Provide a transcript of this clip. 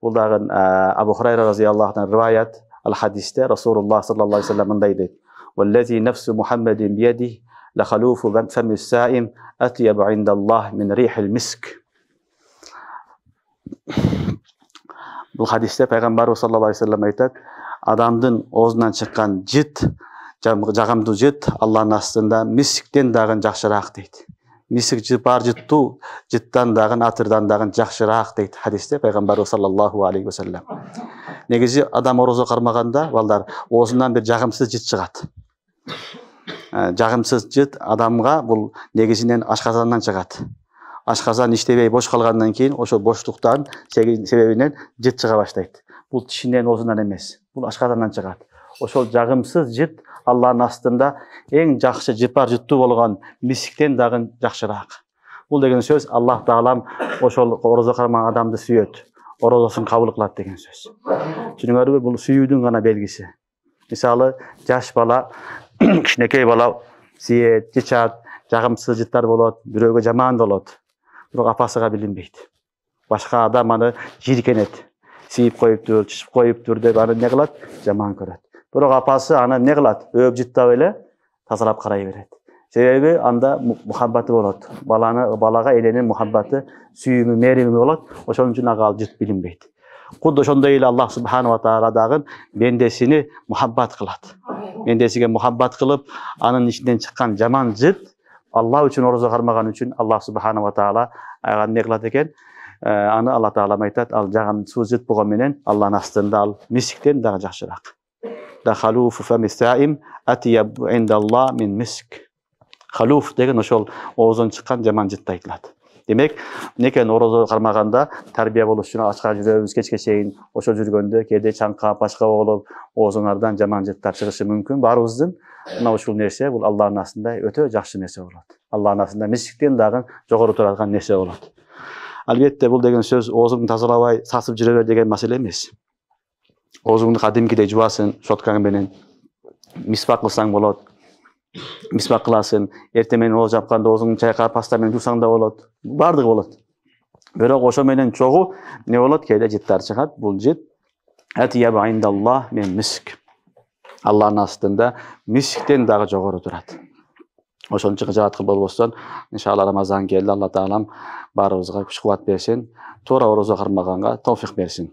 Бул дагы Абу Хурайра разияллаху анху риваят ал хадисте Расулуллах саллаллаху алейхи вассалам мындай дейт: "Валлази нафсу Мухаммадин бияди ла халуфу фами саим атьябу индаллах мин рихил миск." Бул хадисте пайгамбарыбыз саллаллаху алейхи вассалам айтат: адамдын оозунан чыккан жыт, жагымдуу жыт Аллахтын астында мисктен дагы жакшыраак дейт. Мисик жыпар жыттуу жыттан дагы атырдан дагы жакшыраак дейт хадисте пайгамбарыбыз саллаллаху алейхи вассалам. Негизи адам орозо кармаганда балдар оозунан бир жагымсыз жыт чыгат. Жагымсыз жыт адамга бул негизинен ашказандан чыгат. Ашказан иштебей бош калгандан кийин ошол боштуктан себебинен жыт чыга баштайт. Бул тишинен оозунан эмес, бул ашказандан чыгат. Ошол жагымсыз жыт Аллахтын астында эң жакшы жыпар жыттуу болгон мисиктен дагы жакшыраак. Бул деген сөз Аллах таалам ошол орозо кармаган адамды сүйөт, орозосун кабыл кылат деген сөз. Түшүнүңөрбү? Бул сүйүүдүн гана белгиси. Мисалы, жаш бала, кичинекей бала сүйөт, жычат, жагымсыз жыттар болот, бирөөгө жаман болот. Бирок апасыга билинбейт. Башка адам аны жийиркенет. Сүйүп коюптур, чычып коюптур деп аны эмне кылат? Жаман көрөт. Бирок апасы аны эмне кылат? Өөп жыттап эле тазалап карай берет. Себеби анда мухаббаты болот. Балага эненин мухаббаты, сүйүүмү, мээрими болот. Ошон үчүн ага ал жыт билинбейт. Кудду ошондой эле Аллах субханаху ва таала дагы бендесини мухаббат кылат. Бендесиге мухаббат кылып, анын ичинен чыккан жаман жыт Аллах үчүн орозо кармаган үчүн Аллах субханаху ва таала ага эмне кылат экен? Аны Аллах таалам айтат: ал жагымсыз жыт болгон менен Аллахтын астында ал мисиктен дагы жакшыраак. Да халуфу фами саим атьябу индаллах мин миск. Халуф деген ошол оозон чыккан жаман жыт айтылат. Демек, некен орозо кармаганда тарбия болуш үчүн ачка жүрөбүз, кечке чейин ошо жүргөндө кээде чаңкап, башка болуп, оозуңардан жаман жыттар чыгышы мүмкүн баарыбыздын. Мына ушул нерсе бул Аллахтын астында өтө жакшы нерсе болот. Аллахтын астында мисиктен дагы жогору турган нерсе болот. Албетте бул деген сөз оозуңду тазалабай сасып жүрө бер деген маселе эмес. Оозуңду кадимкидей жубасың, щоткаң менен мисвак кылсаң болот. Мисвак кыласың, эртең менен ооз жапканда оозуңду чайкап паста менен жуусаң да болот. Бардыгы болот. Бирок ошо менен чогуу эмне болот? Кээде жыттар чыгат. Бул жыт атьябу индаллах мин миск. Аллахтын астында мисиктен дагы жогору турат. Ошончо жааткыл болбостон, иншалла Рамазан келди. Алла таалам баарыбызга күч кубат берсин, туура орозо кармаганга товфик берсин.